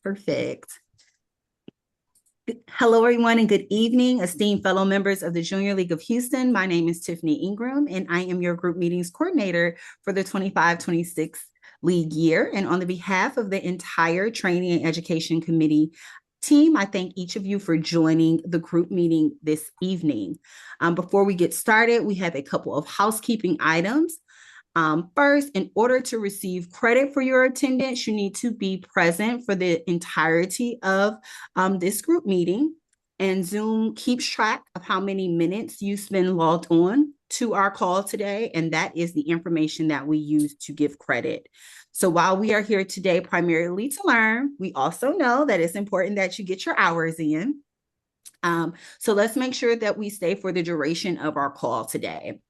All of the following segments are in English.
Perfect. Hello, everyone, and good evening, esteemed fellow members of the Junior League of Houston. My name is Tiffany Ingram, and I am your group meetings coordinator for the 25-26 league year. And on the behalf of the entire Training and Education Committee team, I thank each of you for joining the group meeting this evening. Before we get started, we have a couple of housekeeping items. First, in order to receive credit for your attendance, you need to be present for the entirety of this group meeting. And Zoom keeps track of how many minutes you spend logged on to our call today. And that is the information that we use to give credit. So while we are here today primarily to learn, we also know that it's important that you get your hours in. So let's make sure that we stay for the duration of our call today.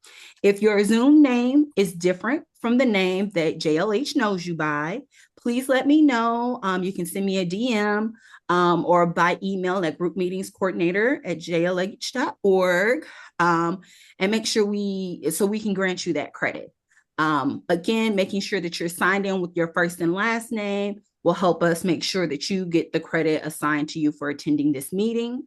If your Zoom name is different from the name that JLH knows you by, please let me know. You can send me a DM or by email at groupmeetingscoordinator@jlh.org and make sure we can grant you that credit. Again, making sure that you're signed in with your first and last name will help us make sure that you get the credit assigned to you for attending this meeting.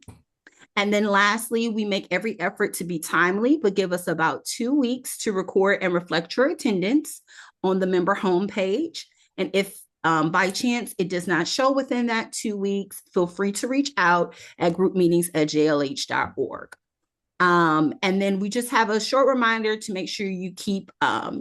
And then lastly, we make every effort to be timely, but give us about 2 weeks to record and reflect your attendance on the member homepage. And if by chance it does not show within that 2 weeks, feel free to reach out at groupmeetings@jlh.org. And then we just have a short reminder to make sure you keep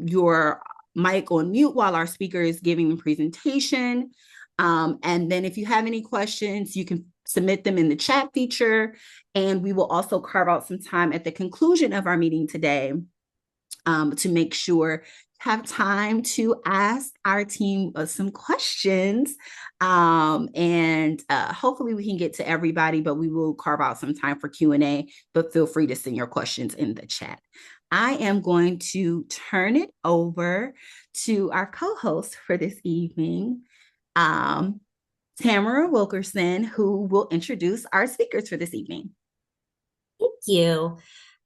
your mic on mute while our speaker is giving the presentation. And then if you have any questions, you can submit them in the chat feature. And we will also carve out some time at the conclusion of our meeting today to make sure have time to ask our team some questions. And hopefully we can get to everybody, but we will carve out some time for Q&A, but feel free to send your questions in the chat. I am going to turn it over to our co-host for this evening, Tamara Wilkerson, who will introduce our speakers for this evening. Thank you.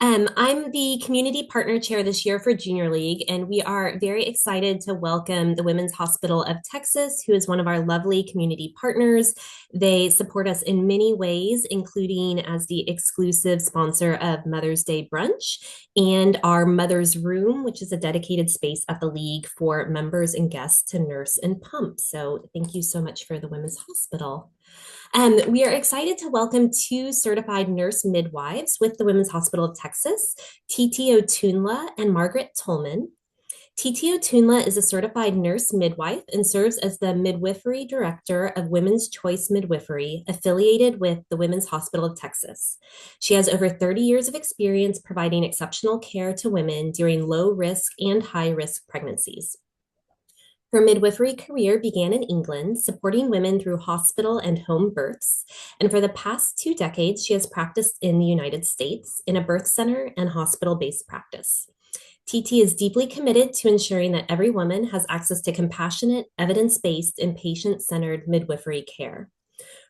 I'm the Community Partner Chair this year for Junior League, and we are very excited to welcome the Women's Hospital of Texas, who is one of our lovely community partners. They support us in many ways, including as the exclusive sponsor of Mother's Day Brunch and our Mother's Room, which is a dedicated space at the League for members and guests to nurse and pump. So thank you so much for the Women's Hospital. We are excited to welcome 2 certified nurse midwives with the Women's Hospital of Texas, Titi Otunla and Margaret Tolman. Titi Otunla is a certified nurse midwife and serves as the Midwifery Director of Women's Choice Midwifery, affiliated with the Women's Hospital of Texas. She has over 30 years of experience providing exceptional care to women during low-risk and high-risk pregnancies. Her midwifery career began in England, supporting women through hospital and home births. And for the past 2 decades, she has practiced in the United States in a birth center and hospital-based practice. TT is deeply committed to ensuring that every woman has access to compassionate, evidence-based, and patient-centered midwifery care.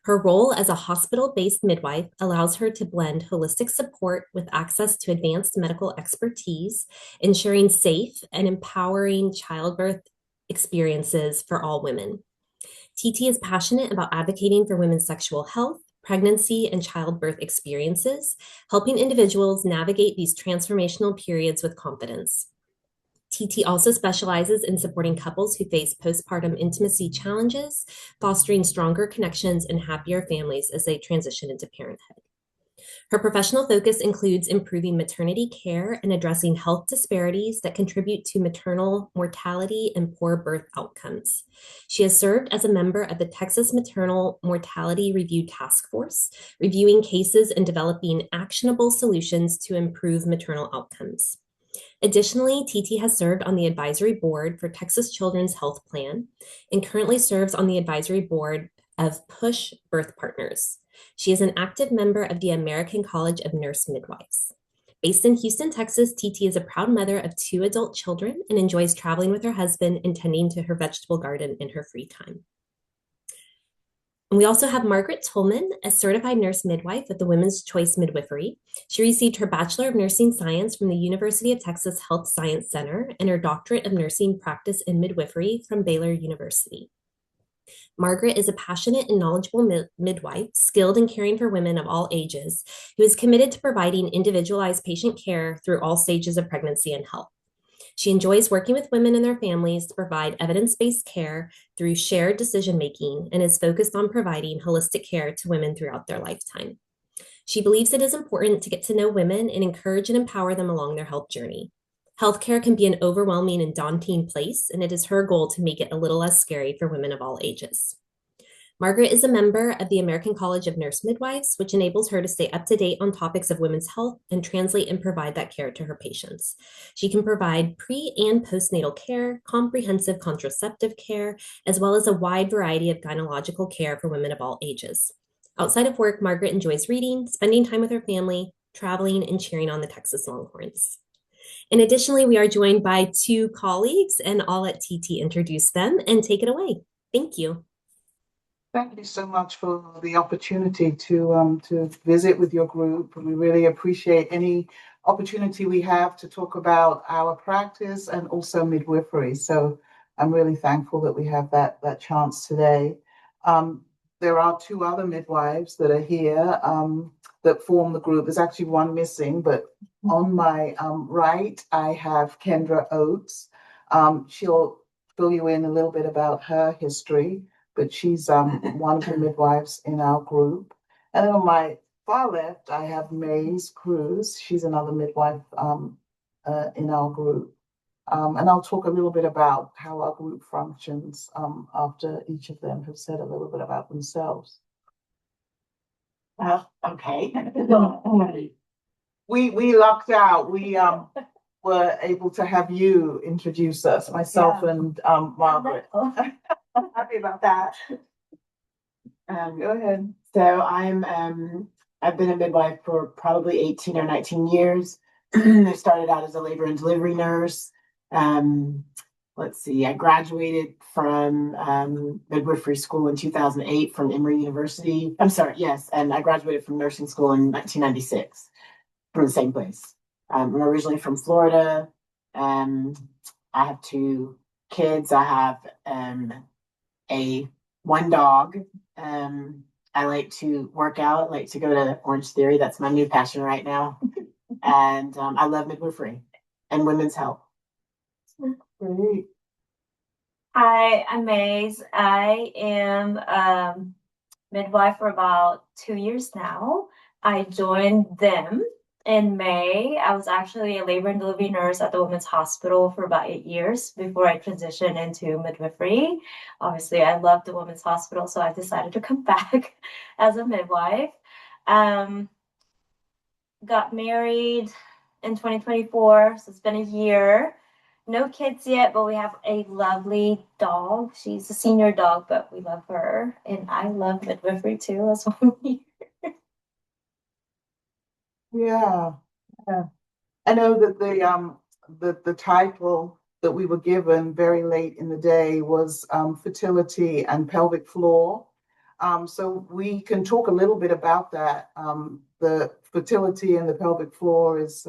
Her role as a hospital-based midwife allows her to blend holistic support with access to advanced medical expertise, ensuring safe and empowering childbirth experiences for all women. TT is passionate about advocating for women's sexual health, pregnancy, and childbirth experiences, helping individuals navigate these transformational periods with confidence. TT also specializes in supporting couples who face postpartum intimacy challenges, fostering stronger connections and happier families as they transition into parenthood. Her professional focus includes improving maternity care and addressing health disparities that contribute to maternal mortality and poor birth outcomes. She has served as a member of the Texas Maternal Mortality Review Task Force, reviewing cases and developing actionable solutions to improve maternal outcomes. Additionally, TT has served on the advisory board for Texas Children's Health Plan and currently serves on the advisory board of PUSH Birth Partners. She is an active member of the American College of Nurse Midwives. Based in Houston, Texas, TT is a proud mother of 2 adult children and enjoys traveling with her husband and tending to her vegetable garden in her free time. And we also have Margaret Tolman, a certified nurse midwife with the Women's Choice Midwifery. She received her Bachelor of Nursing Science from the University of Texas Health Science Center and her Doctorate of Nursing Practice in Midwifery from Baylor University. Margaret is a passionate and knowledgeable midwife, skilled in caring for women of all ages, who is committed to providing individualized patient care through all stages of pregnancy and health. She enjoys working with women and their families to provide evidence based care through shared decision making and is focused on providing holistic care to women throughout their lifetime. She believes it is important to get to know women and encourage and empower them along their health journey. Healthcare can be an overwhelming and daunting place, and it is her goal to make it a little less scary for women of all ages. Margaret is a member of the American College of Nurse Midwives, which enables her to stay up to date on topics of women's health and translate and provide that care to her patients. She can provide pre and postnatal care, comprehensive contraceptive care, as well as a wide variety of gynecological care for women of all ages. Outside of work, Margaret enjoys reading, spending time with her family, traveling, and cheering on the Texas Longhorns. And additionally, we are joined by two colleagues, and I'll let TT introduce them and take it away. Thank you. Thank you so much for the opportunity to visit with your group. We really appreciate any opportunity we have to talk about our practice and also midwifery. So I'm really thankful that we have that chance today. There are two other midwives that are here that form the group. There's actually one missing, but on my right, I have Kendra Oates. She'll fill you in a little bit about her history, but she's one of the midwives in our group. And then on my far left, I have Maze Cruz. She's another midwife in our group. And I'll talk a little bit about how our group functions after each of them have said a little bit about themselves. Okay. We lucked out. We were able to have you introduce us, myself and Margaret. Happy about that. Go ahead. So I've been a midwife for probably 18 or 19 years. I started out as a labor and delivery nurse. Let's see, I graduated from midwifery school in 2008 from Emory University. I'm sorry, yes, and I graduated from nursing school in 1996 from the same place. I'm originally from Florida. I have two kids. I have one dog. I like to work out. I like to go to Orange Theory. That's my new passion right now. And I love midwifery and women's health. Great. Hi, I'm Maze. I am midwife for about 2 years now. I joined them in May. I was actually a labor and delivery nurse at the Women's Hospital for about 8 years before I transitioned into midwifery. Obviously, I love the Women's Hospital, so I decided to come back as a midwife. Got married in 2024, so it's been a year. No kids yet, but we have a lovely dog. She's a senior dog, but we love her. And I love midwifery too. That's why I'm here. Yeah. I know that the title that we were given very late in the day was fertility and pelvic floor. So we can talk a little bit about that. The fertility and the pelvic floor is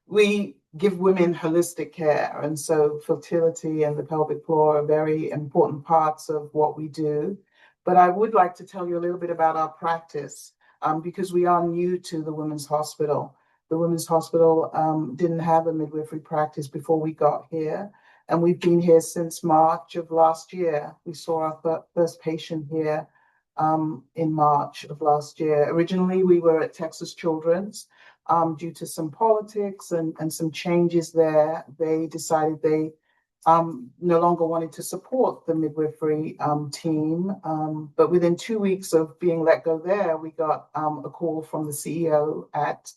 we give women holistic care, and so fertility and the pelvic floor are very important parts of what we do. But I would like to tell you a little bit about our practice because we are new to the Women's Hospital. The Women's Hospital didn't have a midwifery practice before we got here, and we've been here since March of last year. We saw our first patient here in March of last year. Originally, we were at Texas Children's. Due to some politics and some changes there, they decided they no longer wanted to support the midwifery team. But within 2 weeks of being let go there, we got a call from the CEO at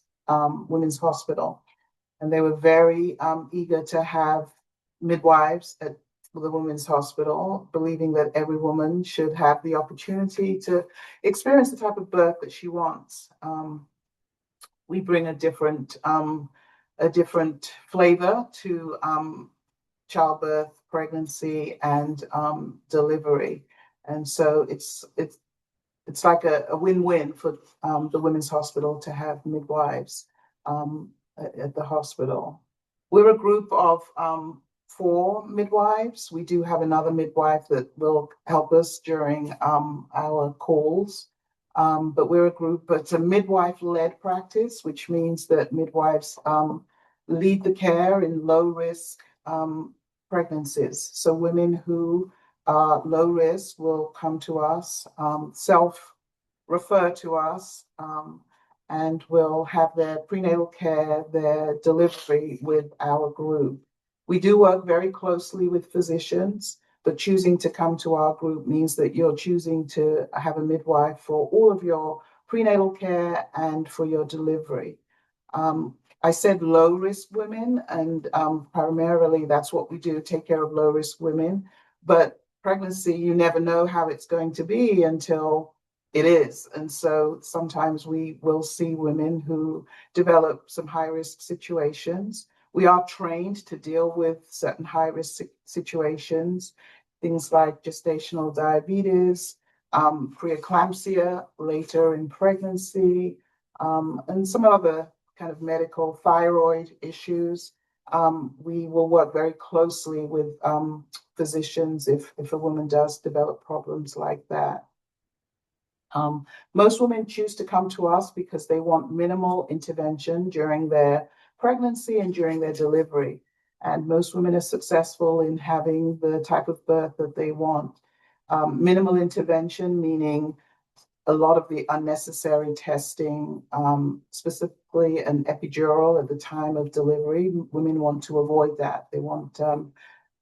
Women's Hospital. And they were very eager to have midwives at the Women's Hospital, believing that every woman should have the opportunity to experience the type of birth that she wants. We bring a different flavor to childbirth, pregnancy, and delivery, and so it's like a win-win for the Women's Hospital to have midwives at the hospital. We're a group of 4 midwives. We do have another midwife that will help us during our calls. But we're a group, but it's a midwife-led practice, which means that midwives lead the care in low-risk pregnancies. So women who are low risk will come to us, self-refer to us, and will have their prenatal care, their delivery with our group. We do work very closely with physicians, but choosing to come to our group means that you're choosing to have a midwife for all of your prenatal care and for your delivery. I said low risk women, and primarily that's what we do, take care of low risk women. But pregnancy, you never know how it's going to be until it is. And so sometimes we will see women who develop some high risk situations. We are trained to deal with certain high risk situations, things like gestational diabetes, preeclampsia later in pregnancy, and some other kind of medical thyroid issues. We will work very closely with physicians if a woman does develop problems like that. Most women choose to come to us because they want minimal intervention during their pregnancy and during their delivery. And most women are successful in having the type of birth that they want. Minimal intervention, meaning a lot of the unnecessary testing, specifically an epidural at the time of delivery. Women want to avoid that. They want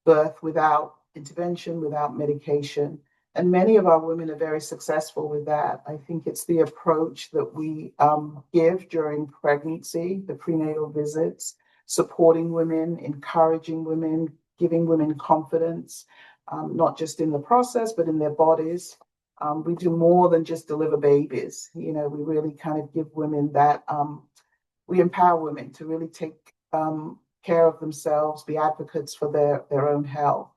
birth without intervention, without medication. And many of our women are very successful with that. I think it's the approach that we give during pregnancy, the prenatal visits, supporting women, encouraging women, giving women confidence, not just in the process, but in their bodies. We do more than just deliver babies. We really kind of give women that, we empower women to really take care of themselves, be advocates for their own health.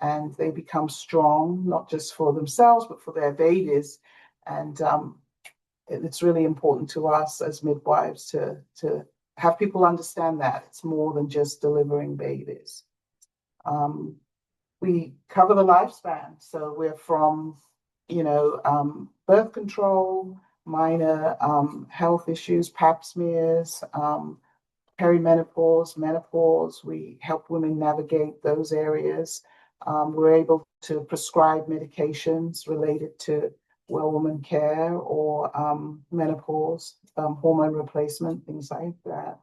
And they become strong, not just for themselves, but for their babies. And it's really important to us as midwives to have people understand that it's more than just delivering babies. We cover the lifespan. So we're from, birth control, minor health issues, pap smears, perimenopause, menopause. We help women navigate those areas. We're able to prescribe medications related to well woman care or menopause, hormone replacement, things like that.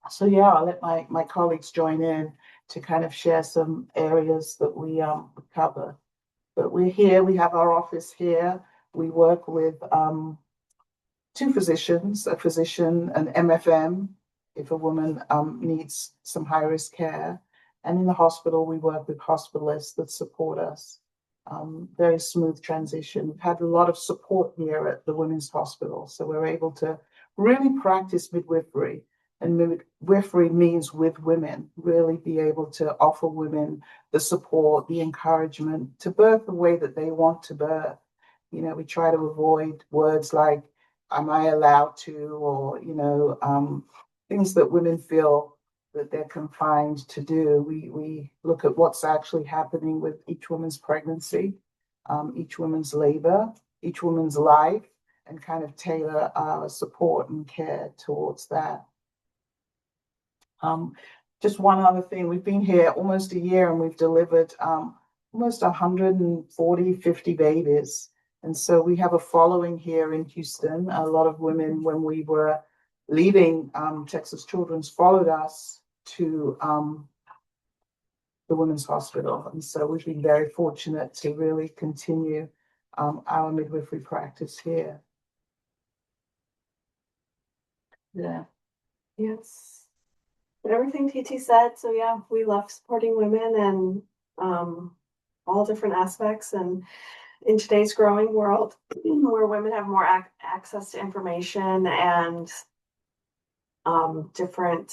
So yeah, I'll let my colleagues join in to kind of share some areas that we cover. But we're here, we have our office here. We work with 2 physicians, a physician, an MFM, if a woman needs some high-risk care. And in the hospital, we work with hospitalists that support us. Very smooth transition. We've had a lot of support here at the Women's Hospital, so we're able to really practice midwifery. And midwifery means with women, really be able to offer women the support, the encouragement to birth the way that they want to birth. We try to avoid words like, am I allowed to, or, things that women feel that they're confined to do. We look at what's actually happening with each woman's pregnancy, each woman's labor, each woman's life, and kind of tailor our support and care towards that. Just one other thing, we've been here almost a year and we've delivered almost 140, 50 babies. And so we have a following here in Houston. A lot of women, when we were leaving Texas Children's, followed us to the Women's Hospital. And so we've been very fortunate to really continue our midwifery practice here. Yeah. Yes. But everything TT said, so yeah, we love supporting women and all different aspects. And in today's growing world, where women have more access to information and different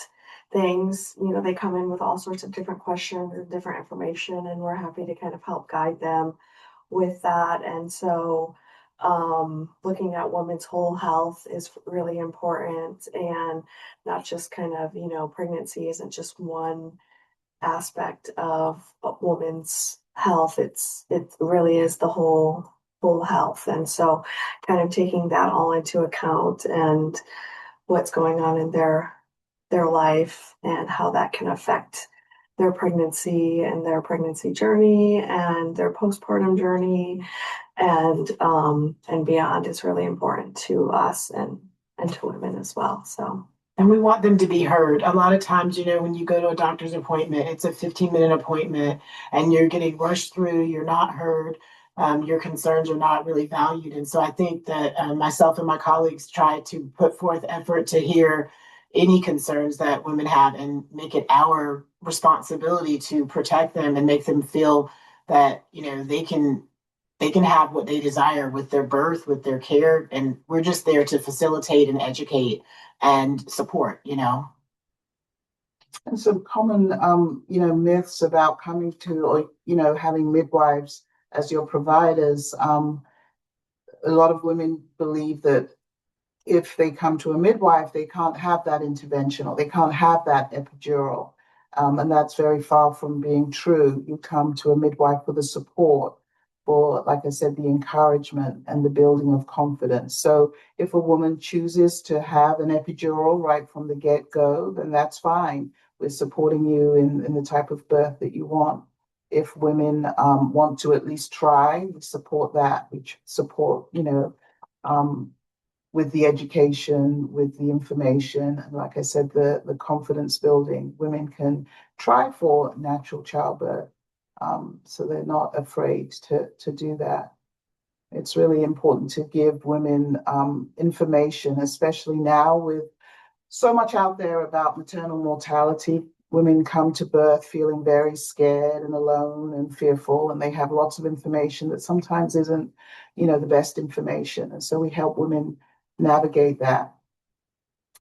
things, they come in with all sorts of different questions and different information, and we're happy to kind of help guide them with that. And so Looking at women's whole health is really important, and not just kind of, pregnancy isn't just one aspect of a woman's health. It really is the whole health. And so kind of taking that all into account and what's going on in their life and how that can affect their pregnancy and their pregnancy journey and their postpartum journey and beyond is really important to us and to women as well. So And we want them to be heard. A lot of times, when you go to a doctor's appointment, it's a 15-minute appointment and you're getting rushed through, you're not heard, your concerns are not really valued. And so I think that myself and my colleagues try to put forth effort to hear any concerns that women have and make it our responsibility to protect them and make them feel that, they can have what they desire with their birth, with their care. And we're just there to facilitate and educate and support. And some common, myths about coming to, or, having midwives as your providers. A lot of women believe that if they come to a midwife, they can't have that intervention or they can't have that epidural. And that's very far from being true. You come to a midwife for the support, for, like I said, the encouragement and the building of confidence. So if a woman chooses to have an epidural right from the get-go, then that's fine. We're supporting you in the type of birth that you want. If women want to at least try, we support that. We support, with the education, with the information, and like I said, the confidence building. Women can try for natural childbirth, so they're not afraid to do that. It's really important to give women information, especially now with so much out there about maternal mortality. Women come to birth feeling very scared and alone and fearful, and they have lots of information that sometimes isn't, the best information. And so we help women navigate that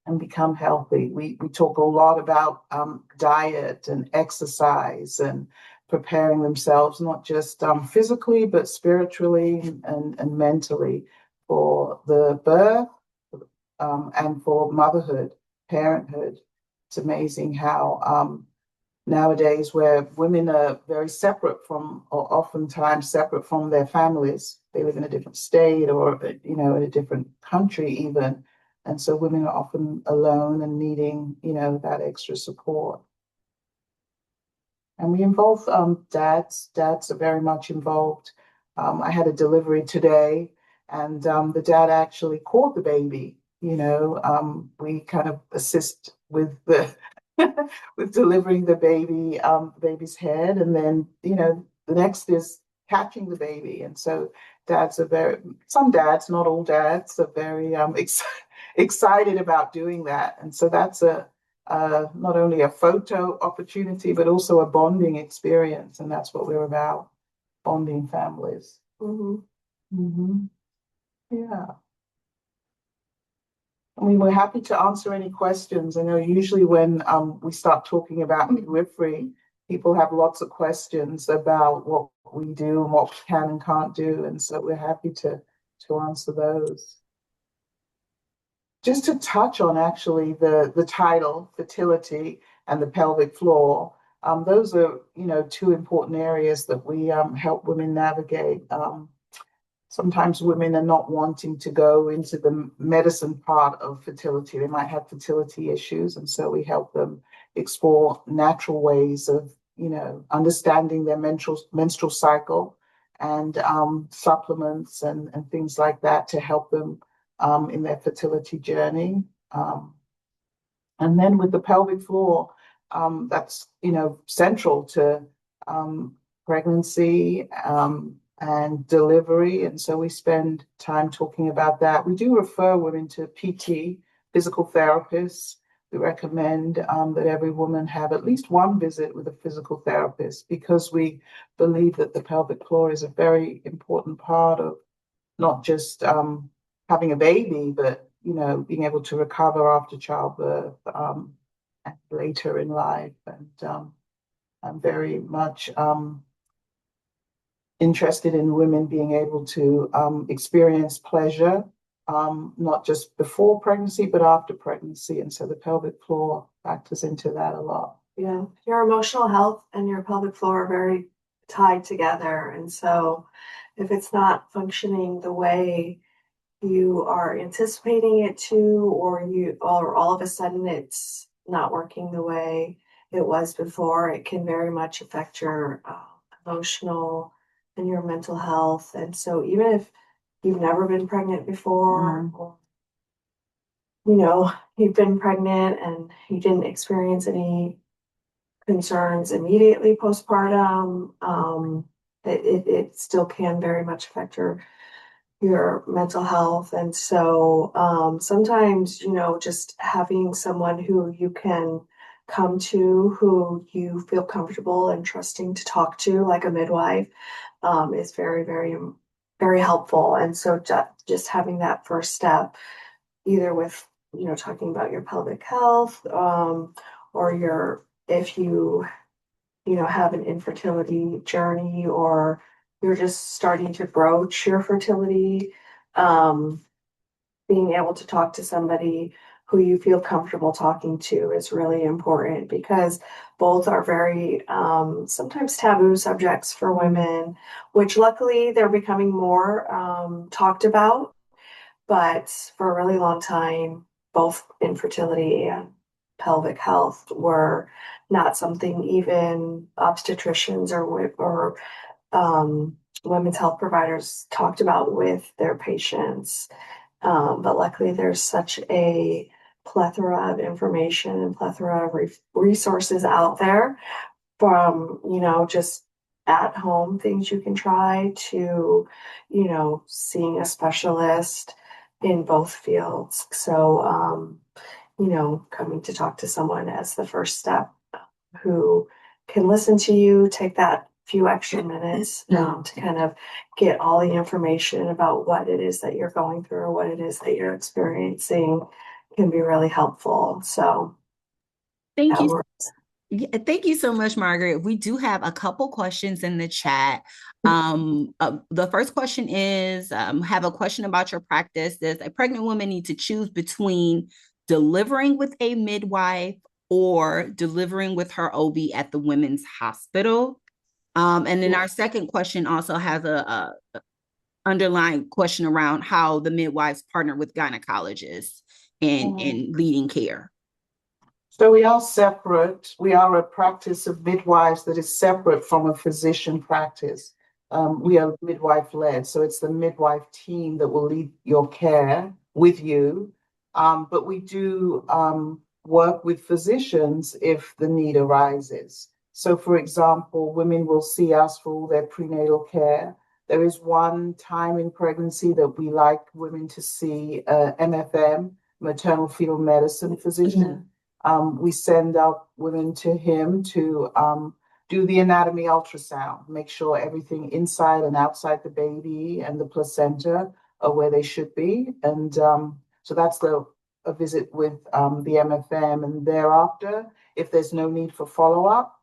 and become healthy. We talk a lot about diet and exercise and preparing themselves, not just physically, but spiritually and mentally for the birth and for motherhood, parenthood. It's amazing how nowadays, where women are very separate from, or oftentimes separate from their families, they live in a different state or, in a different country even. And so women are often alone and needing, that extra support. And we involve dads. Dads are very much involved. I had a delivery today, and the dad actually caught the baby. We kind of assist with the with delivering the baby's head, and then the next is catching the baby. And so some dads, not all dads, are very excited about doing that. And so that's not only a photo opportunity, but also a bonding experience. And that's what we're about, bonding families. mm-hmm. Mm-hmm. Yeah. I mean, we're happy to answer any questions. I know usually when we start talking about midwifery, people have lots of questions about what we do and what we can and can't do. And so we're happy to answer those. Just to touch on actually the title, fertility and the pelvic floor, those are, two important areas that we help women navigate. Sometimes women are not wanting to go into the medicine part of fertility. They might have fertility issues. And so we help them explore natural ways of, understanding their menstrual cycle and supplements and things like that to help them in their fertility journey. And then with the pelvic floor, that's, central to pregnancy and delivery. And so we spend time talking about that. We do refer women to PT, physical therapists. We recommend that every woman have at least one visit with a physical therapist, because we believe that the pelvic floor is a very important part of not just having a baby, but, being able to recover after childbirth and later in life. And I'm very much interested in women being able to experience pleasure, not just before pregnancy, but after pregnancy. And so the pelvic floor factors into that a lot. Yeah, your emotional health and your pelvic floor are very tied together. And so if it's not functioning the way you are anticipating it to, or all of a sudden it's not working the way it was before, it can very much affect your emotional and your mental health. And so even if you've never been pregnant before, or you've been pregnant and you didn't experience any concerns immediately postpartum, it still can very much affect your mental health. And so sometimes, just having someone who you can come to, who you feel comfortable and trusting to talk to, like a midwife, is very, very, very helpful. And so just having that first step, either with, talking about your pelvic health, or if you have an infertility journey, or you're just starting to broach your fertility, being able to talk to somebody who you feel comfortable talking to is really important, because both are very sometimes taboo subjects for women, which luckily they're becoming more talked about. But for a really long time, both infertility and pelvic health were not something even obstetricians or women's health providers talked about with their patients. But luckily, there's such a plethora of information and plethora of resources out there, from, just at home things you can try to, seeing a specialist in both fields. So, coming to talk to someone as the first step, who can listen to you, take that few extra minutes to kind of get all the information about what it is that you're going through, or what it is that you're experiencing, can be really helpful. So Thank you. Yeah, thank you so much, Margaret. We do have a couple questions in the chat. The first question is, have a question about your practice. Does a pregnant woman need to choose between delivering with a midwife or delivering with her OB at the women's hospital? And then our second question also has a underlying question around how the midwives partner with gynecologists in leading care. So we are separate. We are a practice of midwives that is separate from a physician practice. We are midwife led. So it's the midwife team that will lead your care with you. But we do work with physicians if the need arises. So, for example, women will see us for all their prenatal care. There is one time in pregnancy that we like women to see MFM, maternal fetal medicine physician. We send our women to him to do the anatomy ultrasound, make sure everything inside and outside the baby and the placenta are where they should be. And so that's a visit with the MFM. And thereafter, if there's no need for follow-up,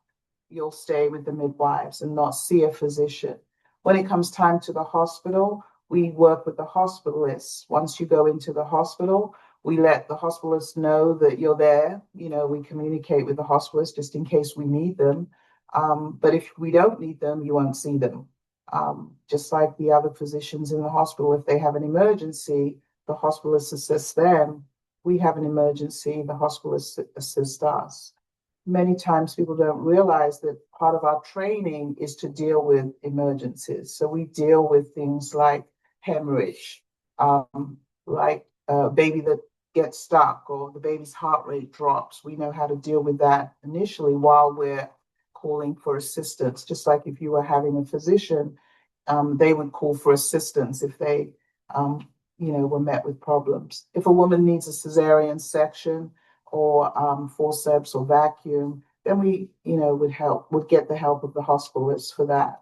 you'll stay with the midwives and not see a physician. When it comes time to the hospital, we work with the hospitalists. Once you go into the hospital, we let the hospitalists know that you're there. We communicate with the hospitalists just in case we need them. But if we don't need them, you won't see them. Just like the other physicians in the hospital, if they have an emergency, the hospitalist assists them. We have an emergency, the hospitalist assists us. Many times people don't realize that part of our training is to deal with emergencies. So we deal with things like hemorrhage, like a baby that gets stuck or the baby's heart rate drops. We know how to deal with that initially while we're calling for assistance. Just like if you were having a physician, they would call for assistance if they, were met with problems. If a woman needs a cesarean section or forceps or vacuum, then we, would get the help of the hospitalist for that.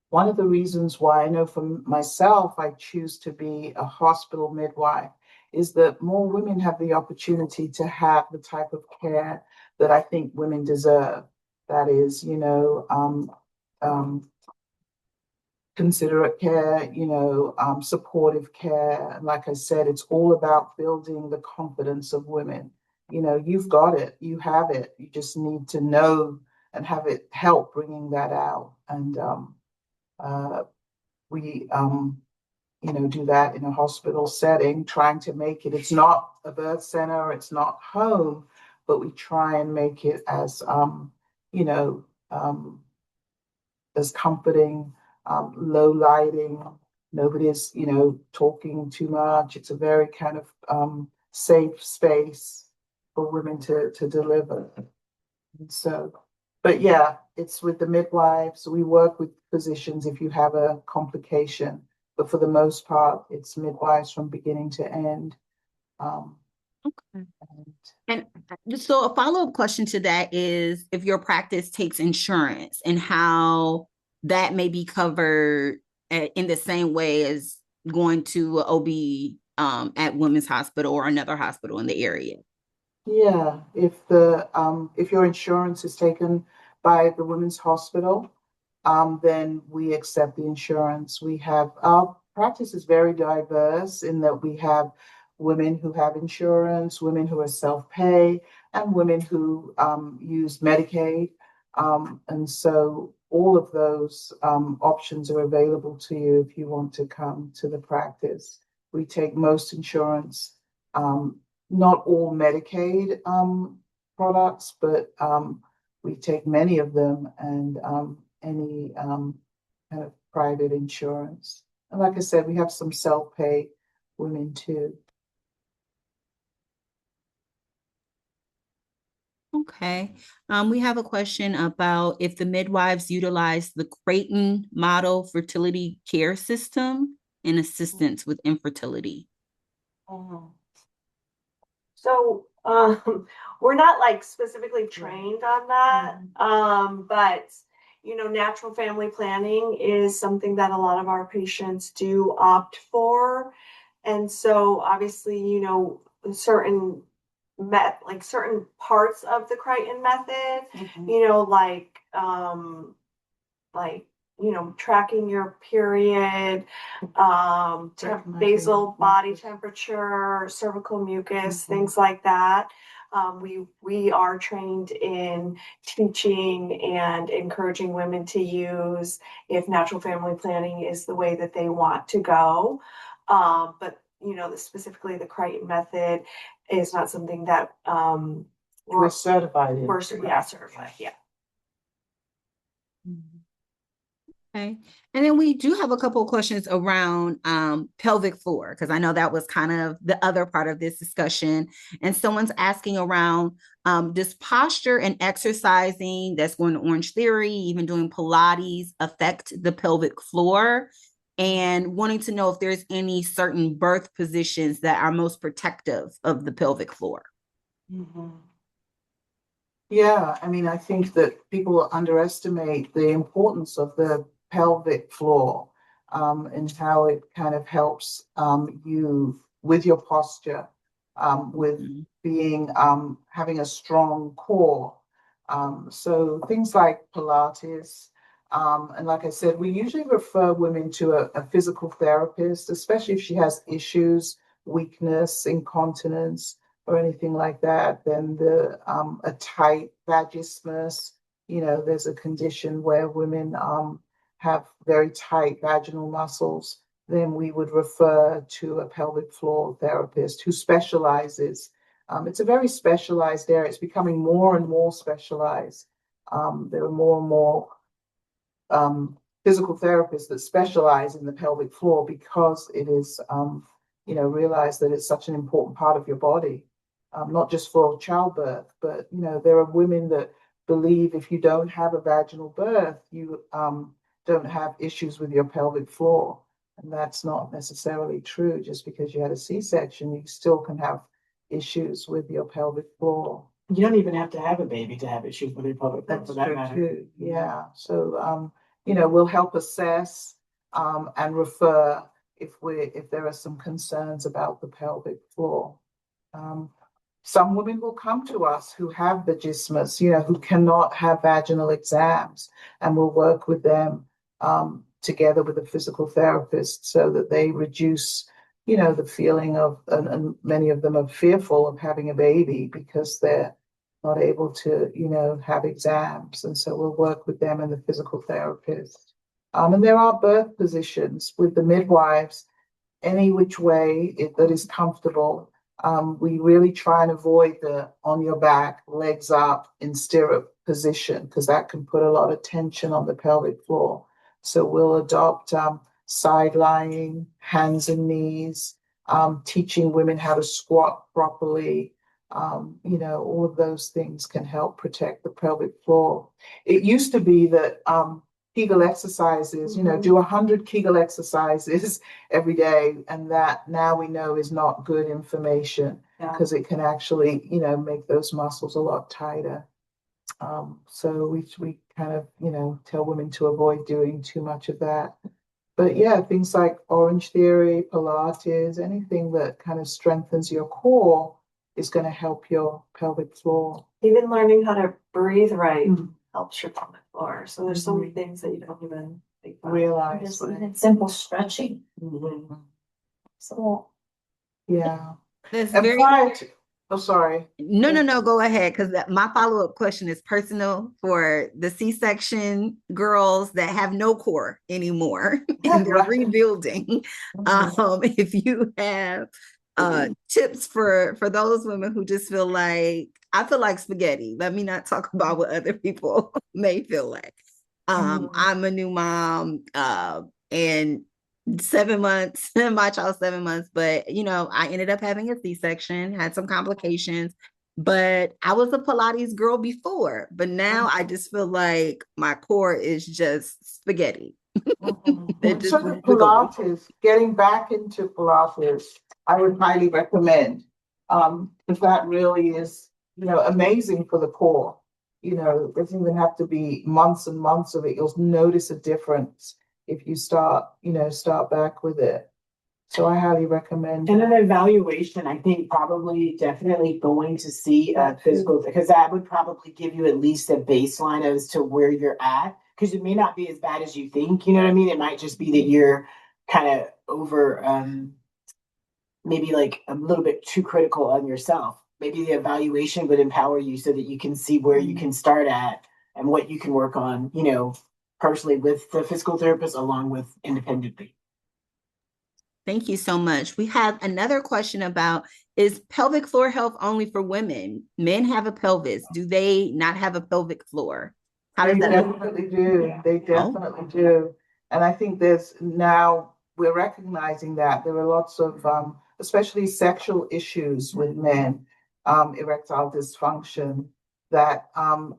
One of the reasons why I know for myself, I choose to be a hospital midwife is that more women have the opportunity to have the type of care that I think women deserve. That is, considerate care, supportive care. And like I said, it's all about building the confidence of women. You've got it, you have it. You just need to know and have it help bringing that out. And we, do that in a hospital setting, trying to make it. It's not a birth center, it's not home, but we try and make it you know, um, as comforting, low lighting. Nobody's, talking too much. It's a very kind of safe space for women to deliver. And so, but yeah, it's with the midwives. We work with physicians if you have a complication, but for the most part, it's midwives from beginning to end. Okay. And so a follow-up question to that is if your practice takes insurance and how that may be covered in the same way as going to OB at Women's Hospital or another hospital in the area. Yeah, if your insurance is taken by the Women's Hospital, then we accept the insurance. We have our practice is very diverse in that we have women who have insurance, women who are self-pay, and women who use Medicaid. And so all of those options are available to you if you want to come to the practice. We take most insurance, not all Medicaid products, but we take many of them and any kind of private insurance. And like I said, we have some self-pay women too. Okay. We have a question about if the midwives utilize the Creighton model fertility care system in assistance with infertility. So we're not like specifically trained on that, but natural family planning is something that a lot of our patients do opt for, and so obviously certain certain parts of the Crichton method, like tracking your period, basal body temperature, cervical mucus, things like that. We are trained in teaching and encouraging women to use if natural family planning is the way that they want to go. But specifically the Crichton method is not something that we're certified in. We're certified, yeah. Okay. And then we do have a couple of questions around pelvic floor, because I know that was kind of the other part of this discussion. And someone's asking around, does posture and exercising, that's going to Orange Theory, even doing Pilates, affect the pelvic floor? And wanting to know if there's any certain birth positions that are most protective of the pelvic floor. Yeah, I mean, I think that people underestimate the importance of the pelvic floor and how it kind of helps you with your posture, with being having a strong core. So things like Pilates, and like I said, we usually refer women to a physical therapist, especially if she has issues, weakness, incontinence, or anything like that. Then a tight vagismus, there's a condition where women have very tight vaginal muscles. Then we would refer to a pelvic floor therapist who specializes. It's a very specialized area. It's becoming more and more specialized. There are more and more physical therapists that specialize in the pelvic floor because it is, realize that it's such an important part of your body, not just for childbirth, but, there are women that believe if you don't have a vaginal birth, you don't have issues with your pelvic floor. And that's not necessarily true. Just because you had a C-section, you still can have issues with your pelvic floor. You don't even have to have a baby to have issues with your pelvic floor. That's true too. Yeah. So, we'll help assess and refer if there are some concerns about the pelvic floor. Some women will come to us who have vagismus, who cannot have vaginal exams, and we'll work with them together with a physical therapist so that they reduce, the feeling of, and many of them are fearful of having a baby because they're not able to, have exams. And so we'll work with them and the physical therapist. And there are birth positions with the midwives, any which way that is comfortable. We really try and avoid the on your back, legs up in stirrup position because that can put a lot of tension on the pelvic floor. So we'll adopt side lying, hands and knees, teaching women how to squat properly. All of those things can help protect the pelvic floor. It used to be that Kegel exercises, do 100 Kegel exercises every day. And that now we know is not good information because it can actually, make those muscles a lot tighter. So we kind of, tell women to avoid doing too much of that. But yeah, things like Orange Theory, Pilates, anything that kind of strengthens your core is going to help your pelvic floor. Even learning how to breathe right helps your pelvic floor. So there's so many things that you don't even think about. Realize. Just even simple stretching. So Yeah. That's And very prior to, oh, sorry. No, go ahead. Because my follow-up question is personal for the C-section girls that have no core anymore and they're rebuilding. If you have tips for those women who just feel like, I feel like spaghetti. Let me not talk about what other people may feel like. I'm a new mom, and 7 months, my child's 7 months, but I ended up having a C-section, had some complications, but I was a Pilates girl before, but now I just feel like my core is just spaghetti. So the Pilates, getting back into Pilates, I would highly recommend. If that really is, amazing for the core. It doesn't even have to be months and months of it. You'll notice a difference if you start back with it. So I highly recommend. And an evaluation, I think probably definitely going to see a physical, because that would probably give you at least a baseline as to where you're at. Because it may not be as bad as you think, you know what I mean? It might just be that you're kind of over, maybe like a little bit too critical on yourself. Maybe the evaluation would empower you so that you can see where you can start at and what you can work on, personally with the physical therapist along with independently. Thank you so much. We have another question about, is pelvic floor health only for women? Men have a pelvis. Do they not have a pelvic floor? How does that? Definitely do. They definitely do. And I think now we're recognizing that there are lots of, especially sexual issues with men, erectile dysfunction, that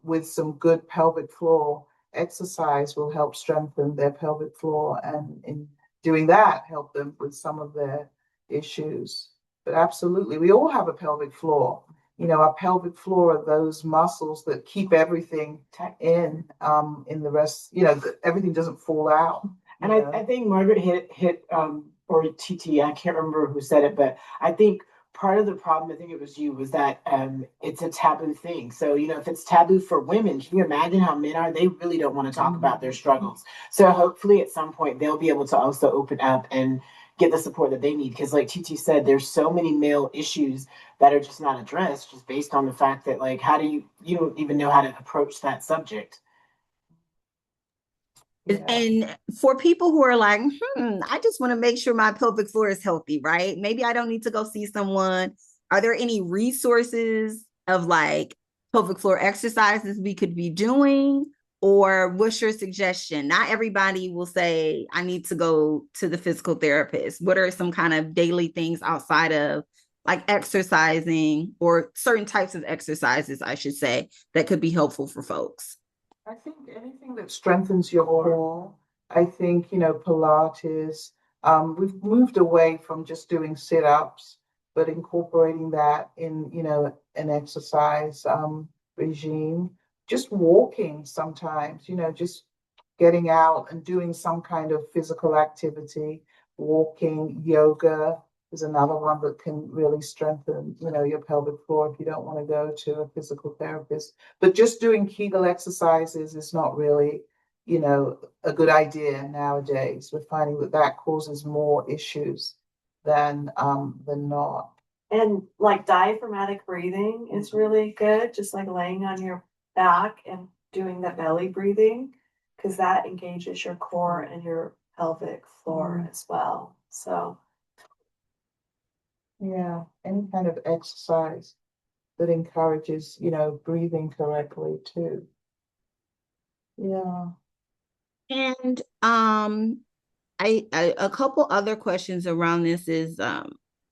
with some good pelvic floor exercise will help strengthen their pelvic floor, and in doing that, help them with some of their issues. But absolutely, we all have a pelvic floor. Our pelvic floor are those muscles that keep everything in the rest, everything doesn't fall out. And I think Margaret hit or TT, I can't remember who said it, but I think part of the problem, I think it was you, was that it's a taboo thing. So, if it's taboo for women, can you imagine how men are? They really don't want to talk about their struggles. So hopefully at some point they'll be able to also open up and get the support that they need. Because like TT said, there's so many male issues that are just not addressed just based on the fact that, like, how do you don't even know how to approach that subject. Yeah. And for people who are like, I just want to make sure my pelvic floor is healthy, right? Maybe I don't need to go see someone. Are there any resources of like pelvic floor exercises we could be doing? Or what's your suggestion? Not everybody will say, I need to go to the physical therapist. What are some kind of daily things outside of like exercising, or certain types of exercises, I should say, that could be helpful for folks? I think anything that strengthens your core. I think, Pilates. We've moved away from just doing sit-ups, but incorporating that in, an exercise regime. Just walking sometimes, just getting out and doing some kind of physical activity. Walking, yoga is another one that can really strengthen, your pelvic floor if you don't want to go to a physical therapist. But just doing Kegel exercises is not really a good idea nowadays. We're finding that that causes more issues than not. And like diaphragmatic breathing is really good, just like laying on your back and doing the belly breathing, because that engages your core and your pelvic floor as well. So, yeah, any kind of exercise that encourages, breathing correctly too. Yeah. And a couple other questions around this is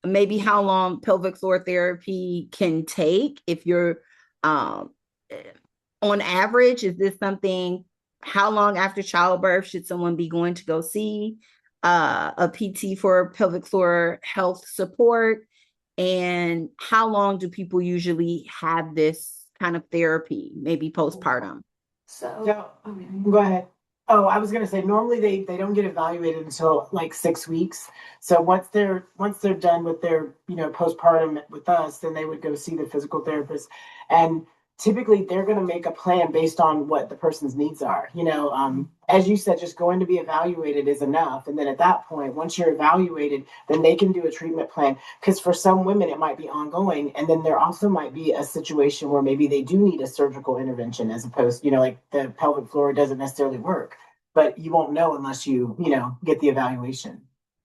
maybe how long pelvic floor therapy can take if you're um on average. Is this something, how long after childbirth should someone be going to go see a PT for pelvic floor health support? And how long do people usually have this kind of therapy, maybe postpartum? so Go ahead. Oh, I was gonna say normally they don't get evaluated until like 6 weeks. So once they're done with their postpartum with us, then they would go see the physical therapist, and typically they're gonna make a plan based on what the person's needs are. As you said, just going to be evaluated is enough, and then at that point, once you're evaluated, then they can do a treatment plan. Because for some women it might be ongoing, and then there also might be a situation where maybe they do need a surgical intervention as opposed, like the pelvic floor doesn't necessarily work, but you won't know unless you get the evaluation.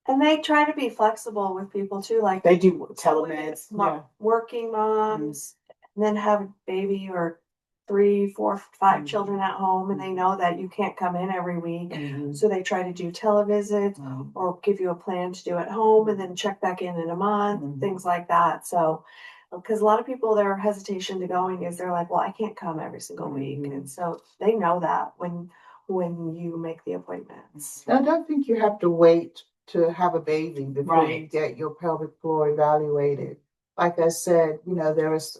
and they try to be flexible with people too, like They do telemeds. Yeah. working moms, and then have a baby or 3, 4, 5 children at home, and they know that you can't come in every week. So they try to do televisits or give you a plan to do at home and then check back in a month, things like that. So, because a lot of people, their hesitation to going is they're like, well, I can't come every single week. And so they know that when you make the appointments. I don't think you have to wait to have a baby before you Right. get your pelvic floor evaluated. Like I said, there is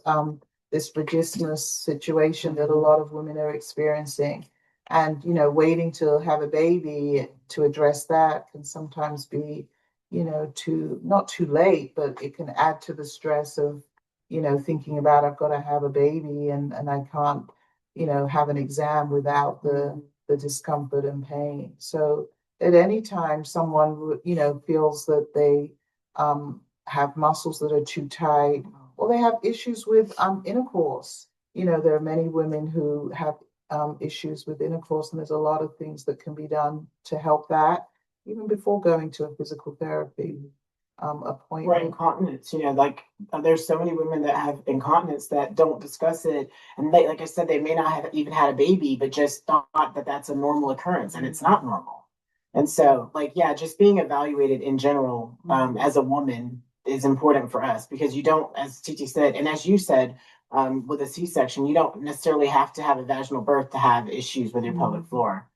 this vaginismus situation that a lot of women are experiencing. And, waiting to have a baby to address that can sometimes be, not too late, but it can add to the stress of, thinking about I've got to have a baby and I can't, have an exam without the discomfort and pain. So at any time someone feels that they have muscles that are too tight, or they have issues with intercourse. There are many women who have issues with intercourse, and there's a lot of things that can be done to help that, even before going to a physical therapy appointment. Right, incontinence, like there's so many women that have incontinence that don't discuss it. And they, like I said, they may not have even had a baby, but just thought that that's a normal occurrence, and it's not normal. And so, like, yeah, just being evaluated in general as a woman is important for us, because you don't, as Titi said, and as you said, with a C-section, you don't necessarily have to have a vaginal birth to have issues with your pelvic floor.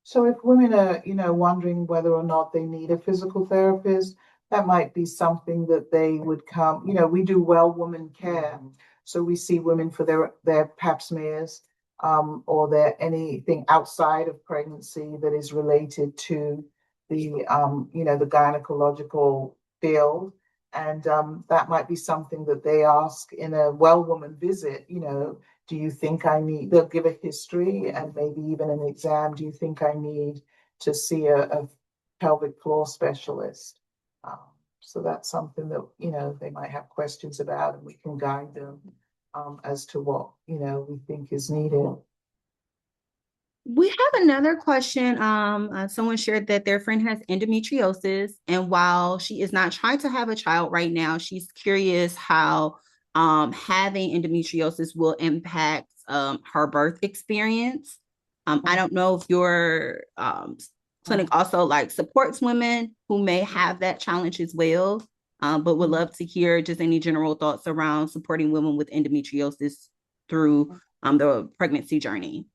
So if women are, wondering whether or not they need a physical therapist, that might be something that they would come. We do well woman care. So we see women for their pap smears, or their anything outside of pregnancy that is related to the gynecological field. And that might be something that they ask in a well woman visit, do you think they'll give a history and maybe even an exam. Do you think I need to see a pelvic floor specialist? So that's something that, they might have questions about, and we can guide them as to what, we think is needed. We have another question. Someone shared that their friend has endometriosis, and while she is not trying to have a child right now, she's curious how having endometriosis will impact her birth experience. I don't know if your clinic also like supports women who may have that challenge as well, but would love to hear just any general thoughts around supporting women with endometriosis through the pregnancy journey.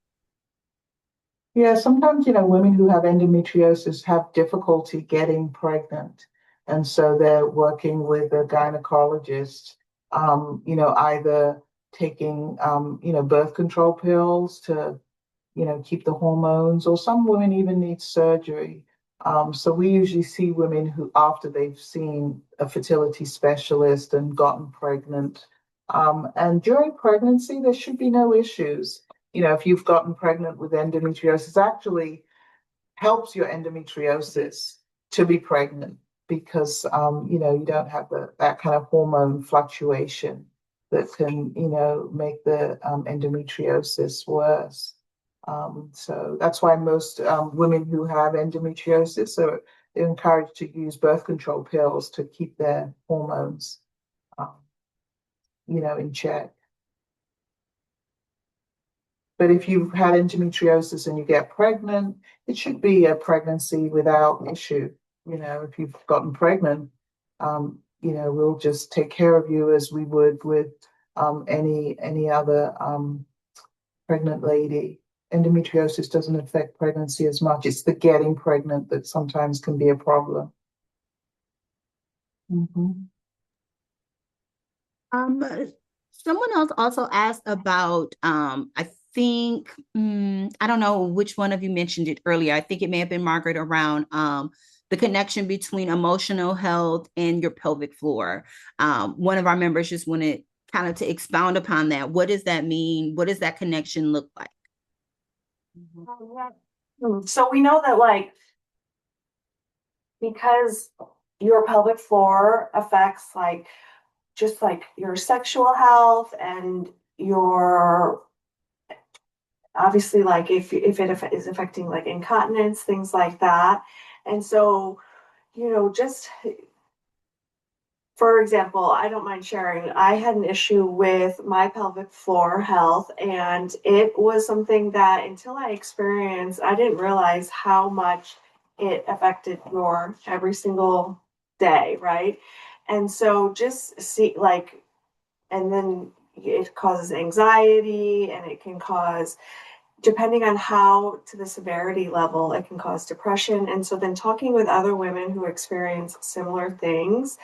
Yeah, sometimes, women who have endometriosis have difficulty getting pregnant. And so they're working with a gynecologist, either taking, birth control pills to, keep the hormones, or some women even need surgery. So we usually see women who, after they've seen a fertility specialist and gotten pregnant, and during pregnancy, there should be no issues. if you've gotten pregnant with endometriosis, actually helps your endometriosis to be pregnant because you don't have that kind of hormone fluctuation that can make the endometriosis worse. So that's why most women who have endometriosis are encouraged to use birth control pills to keep their hormones um, in check. But if you've had endometriosis and you get pregnant, it should be a pregnancy without issue. If you've gotten pregnant, we'll just take care of you as we would with any other pregnant lady. Endometriosis doesn't affect pregnancy as much. It's the getting pregnant that sometimes can be a problem. Mm-hmm. Someone else also asked about, I think, I don't know which one of you mentioned it earlier. I think it may have been Margaret around the connection between emotional health and your pelvic floor. One of our members just wanted kind of to expound upon that. What does that mean? What does that connection look like? So we know that because your pelvic floor affects just your sexual health and your obviously if it is affecting incontinence, things like that. And so just for example, I don't mind sharing, I had an issue with my pelvic floor health, and it was something that until I experienced, I didn't realize how much it affected your every single day, right? And so just see and then it causes anxiety, and it can cause, depending on how to the severity level, it can cause depression. And so then talking with other women who experience similar things,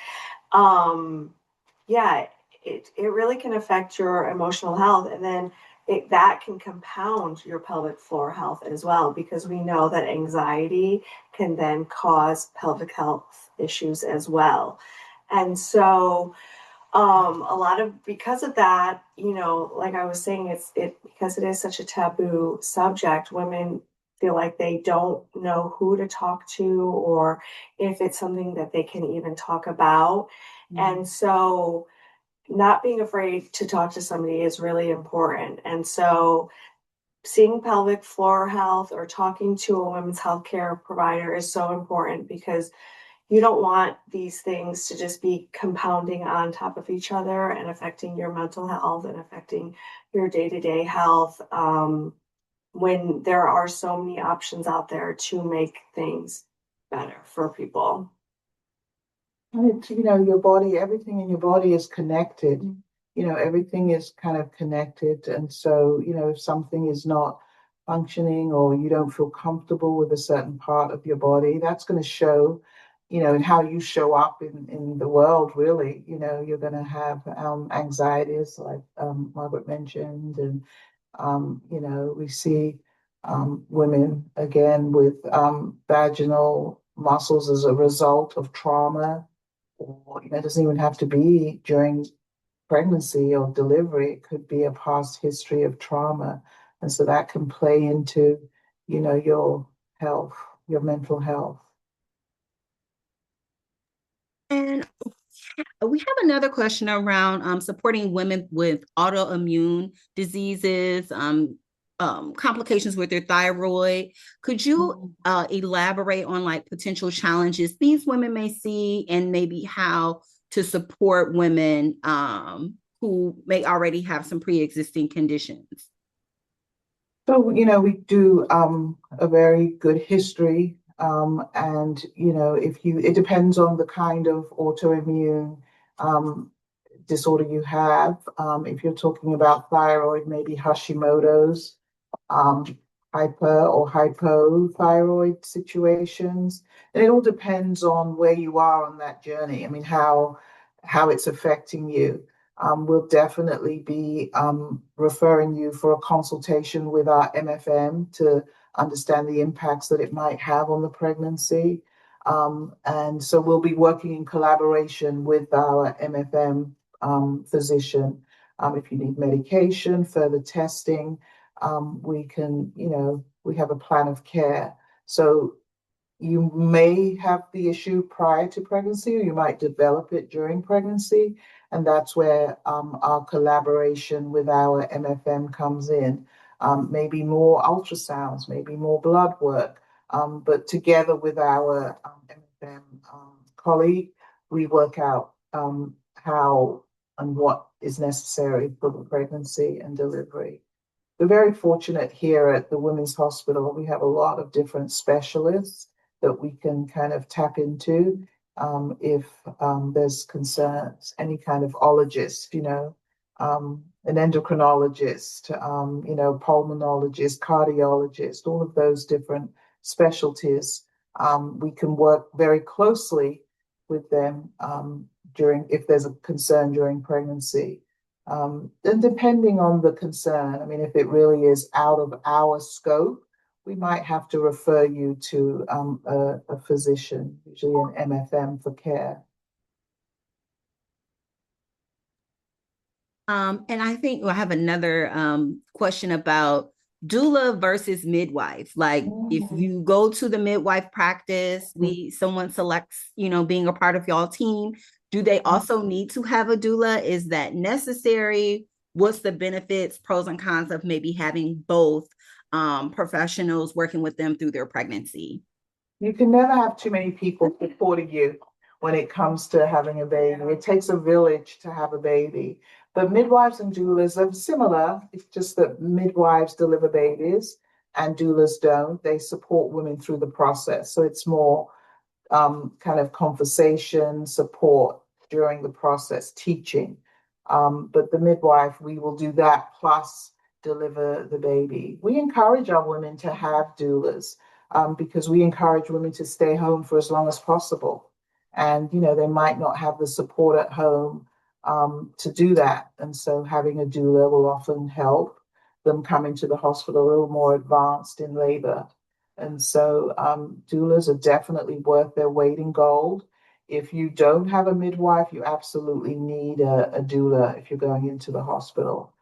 yeah, it really can affect your emotional health, and then that can compound your pelvic floor health as well, because we know that anxiety can then cause pelvic health issues as well. And so a lot of, because of that, like I was saying, because it is such a taboo subject, women feel like they don't know who to talk to, or if it's something that they can even talk about. And so not being afraid to talk to somebody is really important. And so seeing pelvic floor health or talking to a women's healthcare provider is so important, because you don't want these things to just be compounding on top of each other and affecting your mental health and affecting your day-to-day health, when there are so many options out there to make things better for people. And it's, your body, everything in your body is connected. Everything is kind of connected. And so, if something is not functioning or you don't feel comfortable with a certain part of your body, that's going to show, in how you show up in the world, really. You're going to have anxieties, like Margaret mentioned. And, we see women, again, with vaginal muscles as a result of trauma, or it doesn't even have to be during pregnancy or delivery. It could be a past history of trauma, and so that can play into your health, your mental health. And we have another question around supporting women with autoimmune diseases, complications with their thyroid. Could you elaborate on potential challenges these women may see, and maybe how to support women who may already have some pre-existing conditions? So, we do a very good history. And, it depends on the kind of autoimmune disorder you have. If you're talking about thyroid, maybe Hashimoto's, um, hyper or hypothyroid situations. And it all depends on where you are on that journey. I mean, how it's affecting you. We'll definitely be referring you for a consultation with our MFM to understand the impacts that it might have on the pregnancy. And so we'll be working in collaboration with our MFM physician. If you need medication, further testing, we can, we have a plan of care. So you may have the issue prior to pregnancy, or you might develop it during pregnancy. And that's where our collaboration with our MFM comes in. Maybe more ultrasounds, maybe more blood work. But together with our MFM colleague, we work out how and what is necessary for the pregnancy and delivery. We're very fortunate here at the Women's Hospital. We have a lot of different specialists that we can kind of tap into if there's concerns, any kind of ologist, an endocrinologist, pulmonologist, cardiologist, all of those different specialties. We can work very closely with them if there's a concern during pregnancy. And depending on the concern, I mean, if it really is out of our scope, we might have to refer you to a physician, usually an MFM for care. And I think I have another question about doula versus midwife. Like if you go to the midwife practice, someone selects, being a part of y'all team, do they also need to have a doula? Is that necessary? What's the benefits, pros and cons of maybe having both professionals working with them through their pregnancy? You can never have too many people supporting you when it comes to having a baby. It takes a village to have a baby. But midwives and doulas are similar. It's just that midwives deliver babies and doulas don't. They support women through the process. So it's more kind of conversation, support during the process, teaching. But the midwife, we will do that plus deliver the baby. We encourage our women to have doulas because we encourage women to stay home for as long as possible. And, they might not have the support at home to do that. And so having a doula will often help them come into the hospital a little more advanced in labor. And so doulas are definitely worth their weight in gold. If you don't have a midwife, you absolutely need a doula if you're going into the hospital.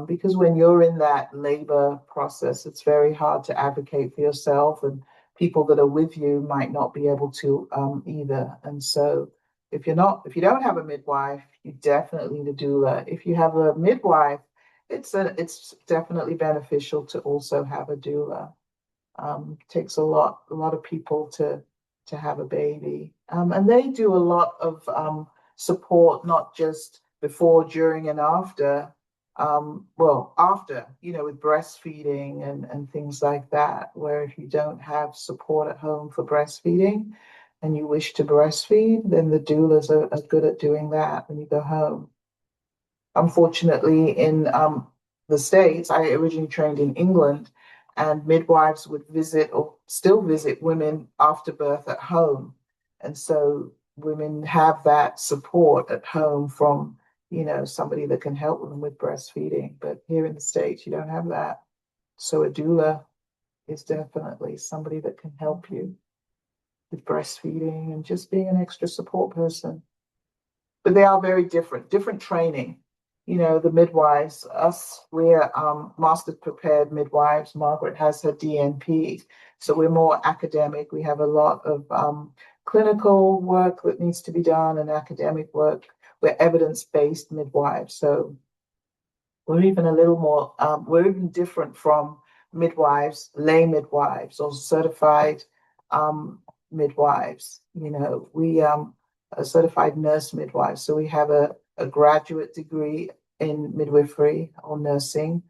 Because when you're in that labor process, it's very hard to advocate for yourself, and people that are with you might not be able to either. And so if you don't have a midwife, you definitely need a doula. If you have a midwife, it's definitely beneficial to also have a doula. Takes a lot of people to have a baby, and they do a lot of support, not just before, during, and after. After, with breastfeeding and things like that, where if you don't have support at home for breastfeeding and you wish to breastfeed, then the doulas are good at doing that when you go home. Unfortunately, in the States, I originally trained in England, and midwives would visit or still visit women after birth at home. And so women have that support at home from, somebody that can help them with breastfeeding. But here in the States, you don't have that. So a doula is definitely somebody that can help you with breastfeeding and just being an extra support person. But they are very different training. The midwives, we're master prepared midwives. Margaret has her DNP. So we're more academic. We have a lot of clinical work that needs to be done and academic work. We're evidence-based midwives. So we're even a little more, we're even different from midwives, lay midwives or certified midwives. We are certified nurse midwives. So we have a graduate degree in midwifery or nursing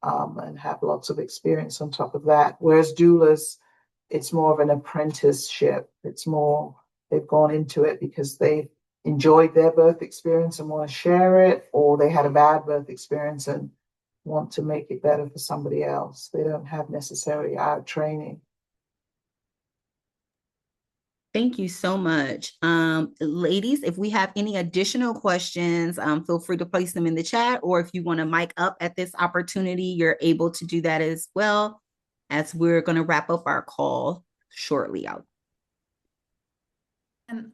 and have lots of experience on top of that. Whereas doulas, it's more of an apprenticeship. It's more, they've gone into it because they've enjoyed their birth experience and want to share it, or they had a bad birth experience and want to make it better for somebody else. They don't have necessarily our training. Thank you so much. Ladies, if we have any additional questions, feel free to place them in the chat, or if you want to mic up at this opportunity, you're able to do that as well, as we're going to wrap up our call shortly out.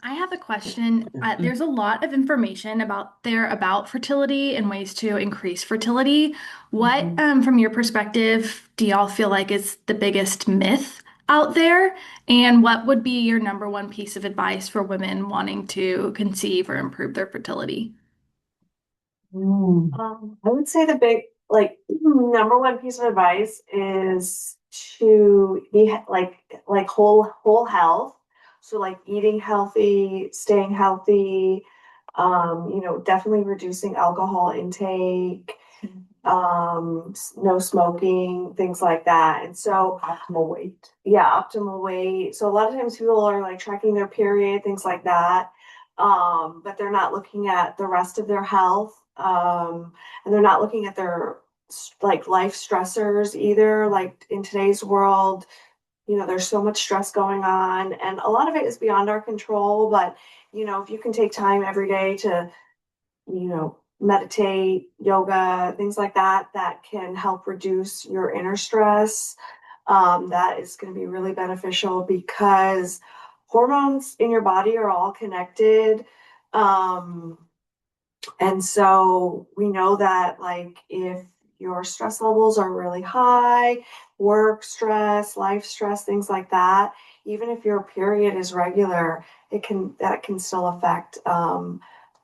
I have a question. There's a lot of information about fertility and ways to increase fertility. What, from your perspective, do y'all feel like is the biggest myth out there? And what would be your number one piece of advice for women wanting to conceive or improve their fertility? I would say the big, like, number one piece of advice is to be like whole health. So like eating healthy, staying healthy, definitely reducing alcohol intake, no smoking, things like that. And so Optimal weight. yeah, optimal weight. So a lot of times people are like tracking their period, things like that. But they're not looking at the rest of their health. And they're not looking at their like life stressors either. Like in today's world, there's so much stress going on, and a lot of it is beyond our control. But, if you can take time every day to, meditate, yoga, things like that, that can help reduce your inner stress. That is going to be really beneficial because hormones in your body are all connected. Um, and so we know that, like, if your stress levels are really high, work stress, life stress, things like that, even if your period is regular, that can still affect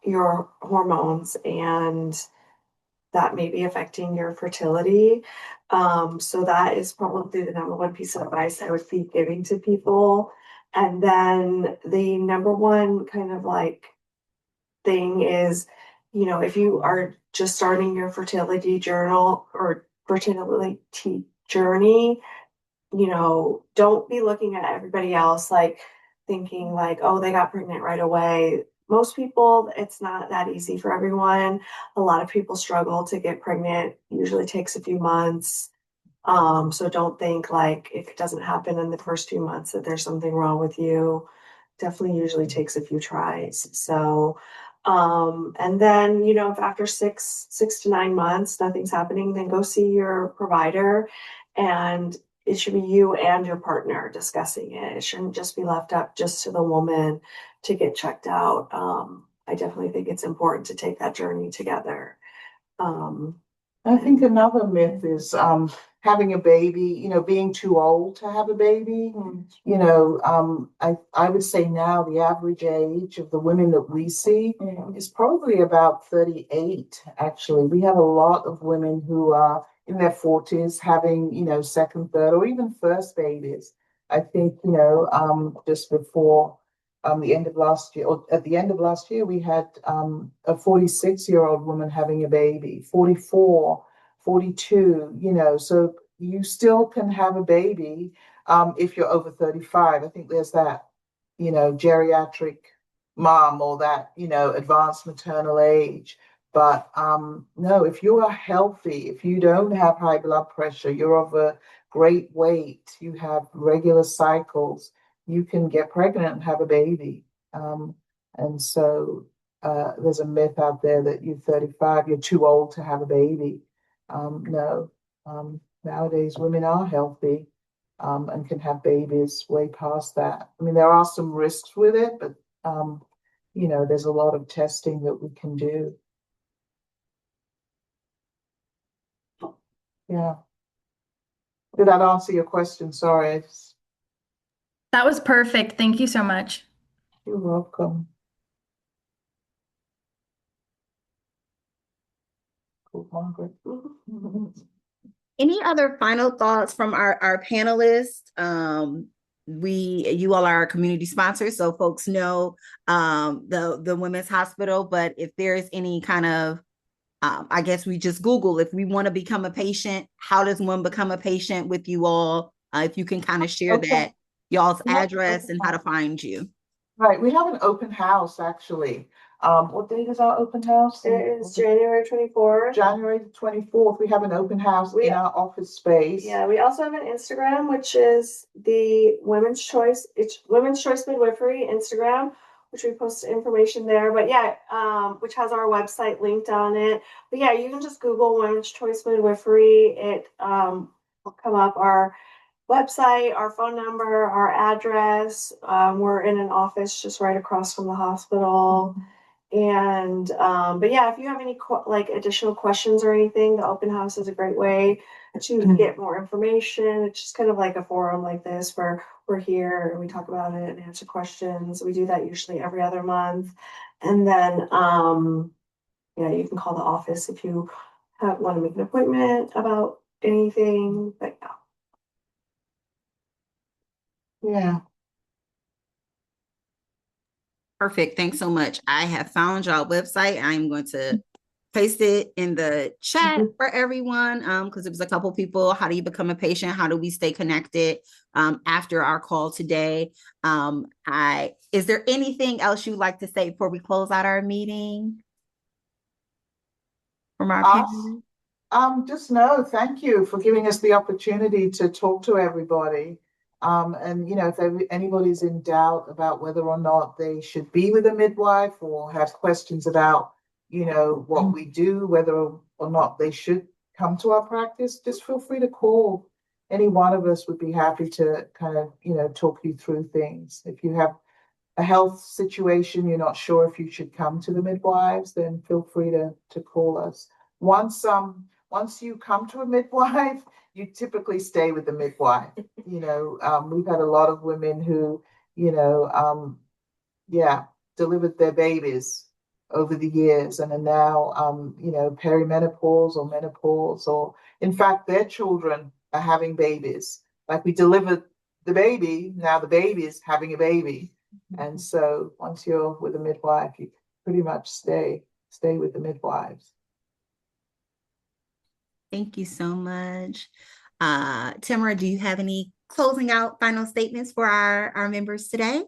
your hormones, and that may be affecting your fertility. So that is probably the number one piece of advice I would be giving to people. And then the number one kind of like thing is, if you are just starting your fertility journal or fertility journey, don't be looking at everybody else like thinking like, oh, they got pregnant right away. Most people, it's not that easy for everyone. A lot of people struggle to get pregnant, usually takes a few months. So don't think like if it doesn't happen in the first few months that there's something wrong with you. Definitely usually takes a few tries. So, and then, if after 6 to 9 months, nothing's happening, then go see your provider, and it should be you and your partner discussing it. It shouldn't just be left up just to the woman to get checked out. I definitely think it's important to take that journey together. I think another myth is having a baby, being too old to have a baby. I would say now the average age of the women that we see is probably about 38, actually. We have a lot of women who are in their 40s having, second, third, or even first babies. I think, just before the end of last year, or at the end of last year, we had a 46-year-old woman having a baby, 44, 42, so you still can have a baby if you're over 35. I think there's that, geriatric mom or that, advanced maternal age. But no, if you are healthy, if you don't have high blood pressure, you're of a great weight, you have regular cycles, you can get pregnant and have a baby. And so there's a myth out there that you're 35, you're too old to have a baby. No, nowadays women are healthy and can have babies way past that. I mean, there are some risks with it, but there's a lot of testing that we can do. Yeah. Did that answer your question? Sorry. That was perfect. Thank you so much. You're welcome. Cool, Margaret. Any other final thoughts from our panelists? You all are our community sponsors, so folks know the Women's Hospital. But if there's any kind of, I guess we just Google if we want to become a patient. How does one become a patient with you all? If you can kind of share that, y'all's address and how to find you. Right, we have an open house actually. What date is our open house? It is January 24th. January 24th. We have an open house in our office space. Yeah, we also have an Instagram, which is the Women's Choice. It's Women's Choice Midwifery Instagram, which we post information there. But yeah, which has our website linked on it. But yeah, you can just Google Women's Choice Midwifery. It will come up. Our website, our phone number, our address. We're in an office just right across from the hospital. And but yeah, if you have any like additional questions or anything, the open house is a great way to get more information. It's just kind of like a forum like this where we're here and we talk about it and answer questions. We do that usually every other month. And then yeah, you can call the office if you want to make an appointment about anything. But yeah. Yeah. Perfect. Thanks so much. I have found y'all website. I'm going to paste it in the chat for everyone because it was a couple people. How do you become a patient? How do we stay connected after our call today? Is there anything else you'd like to say before we close out our meeting from our panel? Just no, thank you for giving us the opportunity to talk to everybody. And if anybody's in doubt about whether or not they should be with a midwife or have questions about, what we do, whether or not they should come to our practice, just feel free to call. Any one of us would be happy to kind of, talk you through things. If you have a health situation, you're not sure if you should come to the midwives, then feel free to call us. Once you come to a midwife, you typically stay with the midwife. We've had a lot of women who, delivered their babies over the years and are now, perimenopause or menopause, or in fact, their children are having babies. Like we delivered the baby, now the baby is having a baby. And so once you're with a midwife, you pretty much stay with the midwives. Thank you so much. Tamara, do you have any closing out final statements for our members today?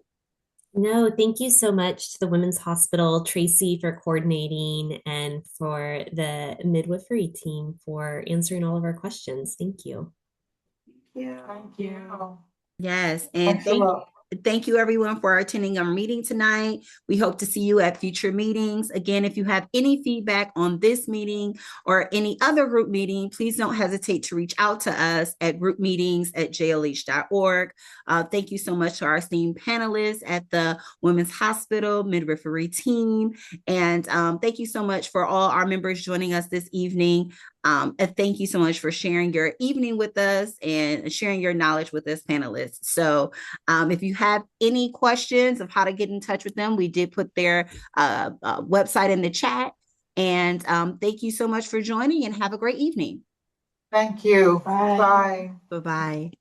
No, thank you so much to the Women's Hospital, Tracy, for coordinating, and for the midwifery team for answering all of our questions. Thank you. Yeah, thank you. Yes, and thank you everyone for attending our meeting tonight. We hope to see you at future meetings. Again, if you have any feedback on this meeting or any other group meeting, please don't hesitate to reach out to us at groupmeetings@jlh.org. Thank you so much to our esteemed panelists at the Women's Hospital midwifery team. And thank you so much for all our members joining us this evening. And thank you so much for sharing your evening with us and sharing your knowledge with us panelists. So if you have any questions of how to get in touch with them, we did put their website in the chat. And thank you so much for joining and have a great evening. Thank you. Bye. Bye-bye.